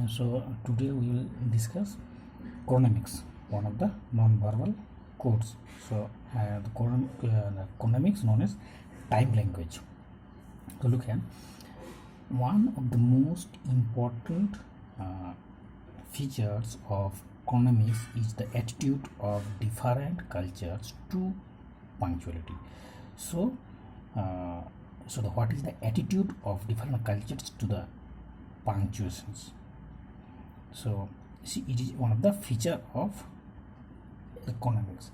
So today we will discuss chronemics, one of the non-verbal codes. So the chronemics known as time language. So look here, one of the most important features of chronemics is the attitude of different cultures to punctuality. So, what is the attitude of different cultures to the punctuations? So see, it is one of the feature of economics.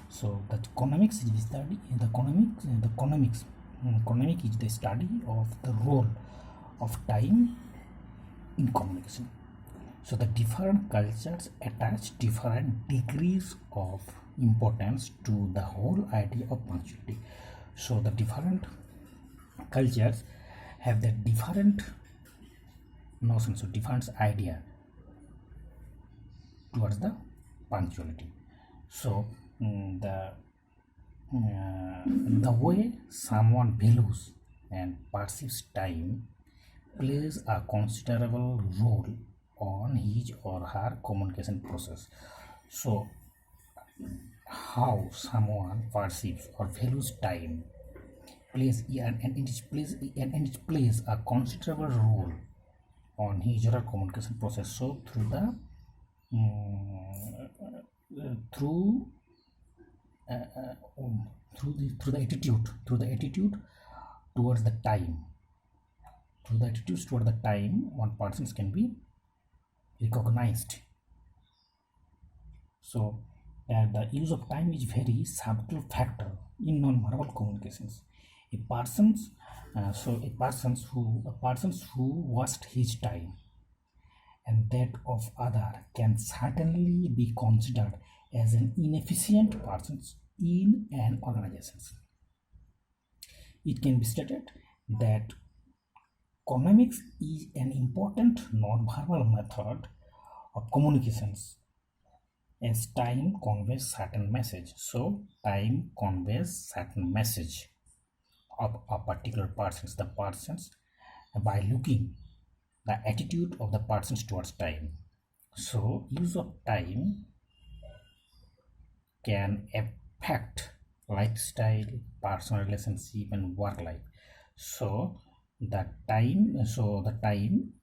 So the economics is the study in the economics. Economic is the study of the role of time in communication. So the different cultures attach different degrees of importance to the whole idea of punctuality. So the different cultures have the different notions, so different idea towards the punctuality. So the way someone values and perceives time plays a considerable role on his or her communication process. So how someone perceives or values time plays it plays a considerable role on his or her communication process. So through the through the attitude towards the time, through the attitudes toward the time, one person can be recognized. So the use of time is very subtle factor in non-verbal communications. A person's who wastes his time and that of other can certainly be considered as an inefficient person in an organization. It can be stated that chronemics is an important non-verbal method of communications as time conveys certain message. So time conveys certain message of a particular persons, the persons, by looking the attitude of the persons towards time. So use of time can affect lifestyle, personal relationship and work life. So the time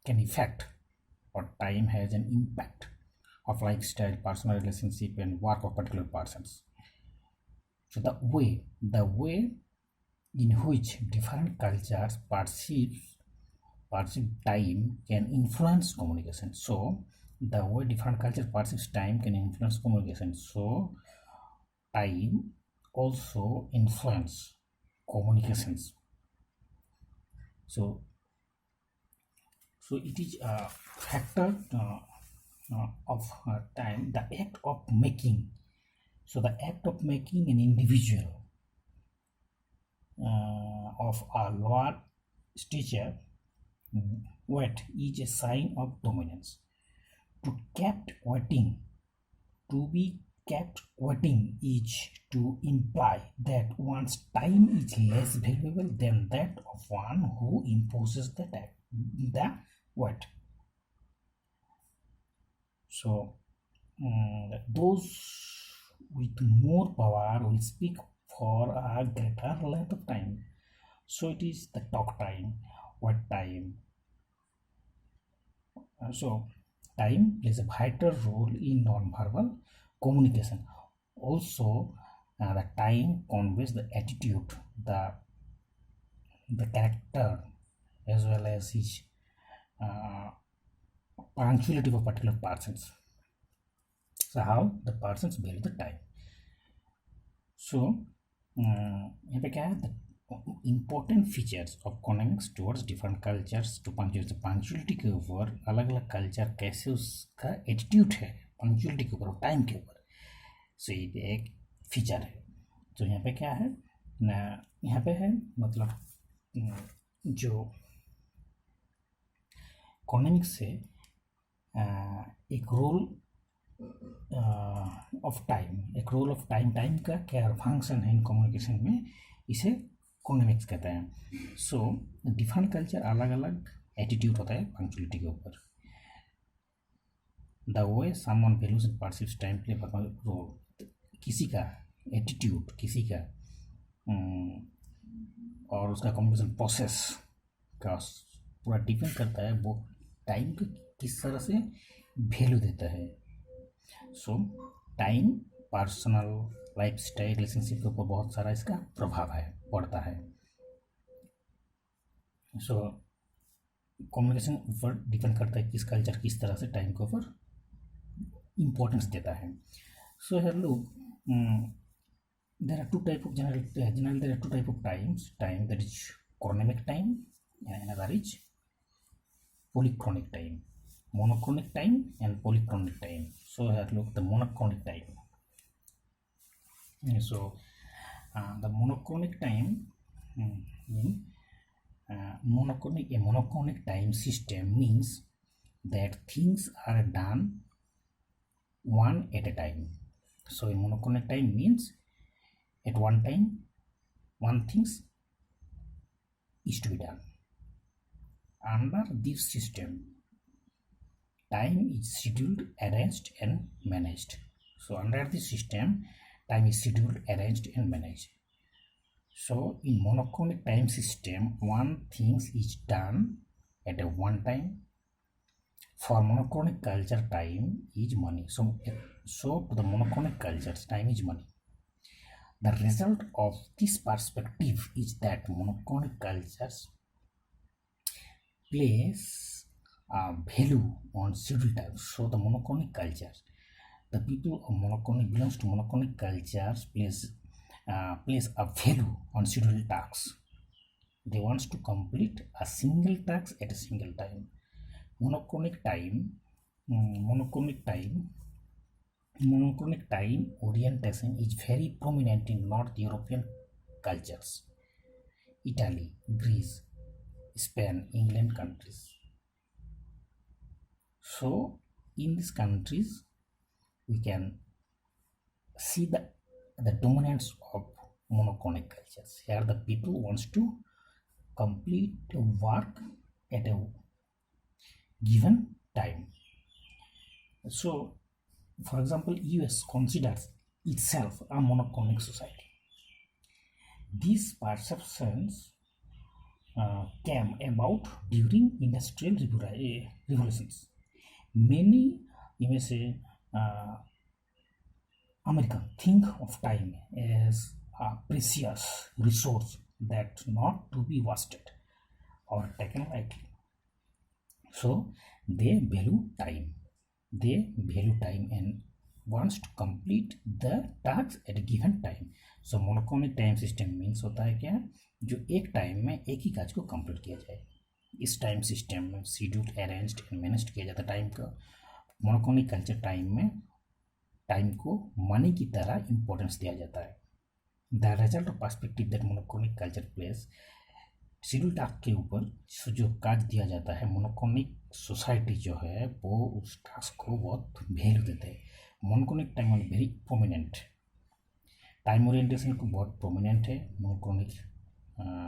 can affect, or time has an impact of lifestyle, personal relationship and work of particular persons. So the way in which different cultures perceive time can influence communication. So the way different cultures perceive time can influence communication. So time also influence communications. So it is a factor of time, the act of making. So the act of making an individual of a lower stature weight is a sign of dominance. To be kept waiting is to imply that one's time is less valuable than that of one who imposes the wait. So those with more power will speak for a greater length of time. So it is the talk time, wait time. So time plays a vital role in non-verbal communication. Also, the time conveys the attitude, the character, as well as his punctuality of particular persons. So how the persons value the time. So यहाँ पे क्या है, the important features of chronemics towards different cultures to punctuality. Punctuality के ऊपर अलग अलग culture कैसे उसका एटीट्यूड है पंक्चुअलिटी के ऊपर और टाइम के ऊपर. सो ये एक फीचर है. तो यहाँ पे क्या है ना, यहाँ पे है मतलब जो chronemics से एक रोल ऑफ टाइम, टाइम का क्या फंक्शन है इन कम्युनिकेशन में, इसे chronemics कहते हैं. सो डिफरेंट कल्चर अलग अलग एटीट्यूड होता है पंक्चुअलिटी के ऊपर. The way someone values and perceives time play role. किसी का एटीट्यूड, किसी का और उसका कम्युनिकेशन प्रोसेस का पूरा डिपेंड करता है वो टाइम को किस तरह से वैल्यू देता है। सो time personal life style relationship के ऊपर बहुत सारा इसका प्रभाव है, पड़ता है। सो कम्युनिकेशन ऊपर डिपेंड करता है किस कल्चर किस तरह से टाइम के ऊपर इम्पोर्टेंस देता है। So hello, there are two type of generally there are two type of time that is chronemic time and another is polychronic time, monochronic time and polychronic time. So here look the monochronic time. So the monochronic time a monochronic time system means that things are done one at a time. So a monochronic time means at one time one things is to be done. Under this system, time is scheduled, arranged and managed. So under this system, time is scheduled, arranged and managed. So in monochronic time system, one things is done at a one time. For monochronic culture, time is money. So to the monochronic cultures, time is money. The result of this perspective is that monochronic cultures place value on scheduled time. So the monochronic cultures, the people of monochronic belongs to monochronic cultures place a value on scheduled tasks. They want to complete a single task at a single time. Monochronic time orientation is very prominent in North European cultures, Italy, Greece, Spain, England countries. So in these countries we can see the dominance of monochronic cultures. Here the people wants to complete work at a given time. So for example, US considers itself a monochronic society. These perceptions came about during industrial revolutions. Many, you may say, Americans think of time as a precious resource that not to be wasted or taken lightly. So they value time. They value time and wants to complete the task at a given time. So monochronic time system means होता है क्या, जो एक time में एक ही काज को complete किया जाए। इस टाइम सिस्टम में शेड्यूल अरेंज्ड एंड मैनेज किया जाता है टाइम का। मोनोक्रोनिक कल्चर टाइम में टाइम को मनी की तरह इंपॉर्टेंस दिया जाता है। The result of perspective that monochronic culture place, schedule task के ऊपर जो काज दिया जाता है, मोनोक्रोनिक सोसाइटी जो है वो उस टास्क को बहुत वैल्यू देते हैं। Monochronic time very prominent, time orientation को बहुत प्रोमिनेंट है मोनोक्रोनिक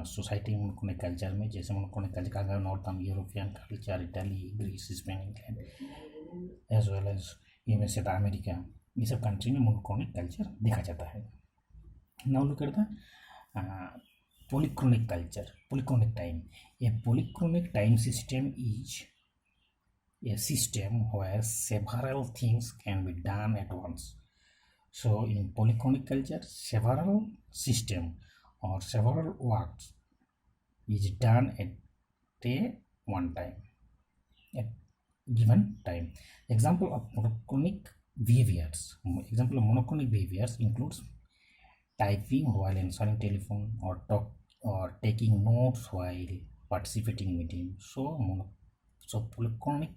सोसाइटी, मोनोक्रोनिक कल्चर में। जैसे मोनोक्रोनिक कल्चर का अगर north European culture, Italy, Greece, Spain, England as well as USA, America, ये सब कंट्री में मोनोक्रोनिक कल्चर देखा जाता है। Now look at the polychronic culture, polychronic time. A polychronic time system is a system where several things can be done at once. So in polychronic culture, several system or several works is done at a one time, at given time. Example of monochronic behaviors. Example of monochronic behaviors includes typing while answering telephone or taking notes while participating in meeting. So polychronic,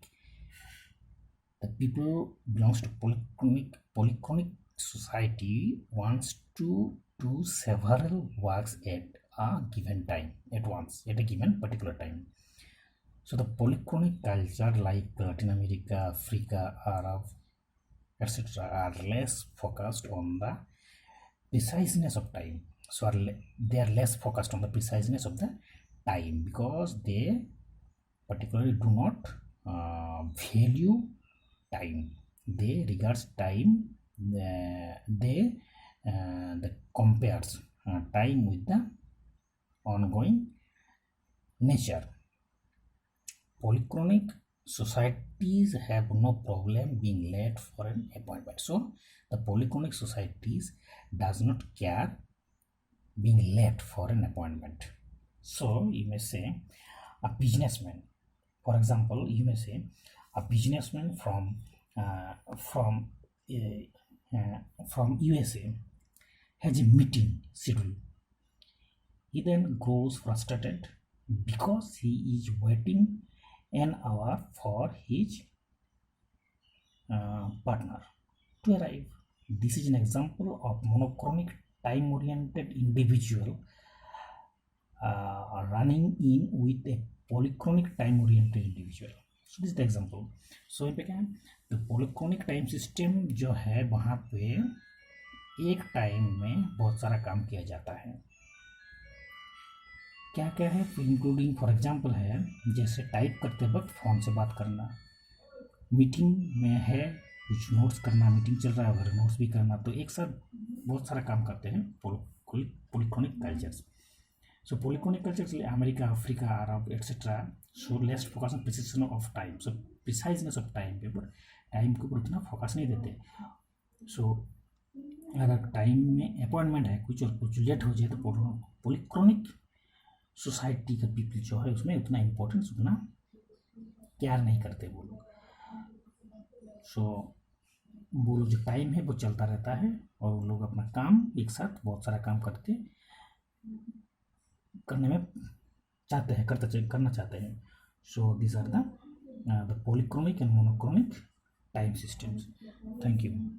the people belongs to polychronic society wants to do several works at a given time at once, at a given particular time. So the polychronic culture like Latin America, Africa, Arab, etc. are less focused on the preciseness of time. So they are less focused on the preciseness of the time because they particularly do not value time. They regards time. They the compares time with the ongoing nature. Polychronic societies have no problem being late for an appointment. So the polychronic societies does not care being late for an appointment. So you may say a businessman, for example, you may say a businessman from USA has a meeting schedule. He then grows frustrated because he is waiting an hour for his partner to arrive. This is an example of monochronic time-oriented individual running in with a polychronic time-oriented individual. So this is the example. So in became the polychronic time system जो है वहाँ पे एक time में बहुत सारा काम किया जाता है. क्या क्या है, इंक्लूडिंग फॉर एग्जांपल है जैसे टाइप करते वक्त फ़ोन से बात करना, मीटिंग में है कुछ नोट्स करना, मीटिंग चल रहा है अगर नोट्स भी करना, तो एक साथ बहुत सारा काम करते हैं polychronic cultures. So polychronic cultures like America, Africa, Arab, etc. So let's focus on precision of time. So preciseness of time पे पर टाइम के ऊपर उतना फोकस नहीं देते. So अगर टाइम में अपॉइंटमेंट है कुछ और कुछ लेट हो जाए तो polychronic सोसाइटी का पीपल जो है उसमें उतना इम्पोर्टेंस उतना केयर नहीं करते वो लोग. सो वो लोग जो टाइम है वो चलता रहता है और वो लोग अपना काम एक साथ बहुत सारा काम करने में चाहते हैं करना चाहते हैं. So this are the polychronic and monochronic time systems. Thank you.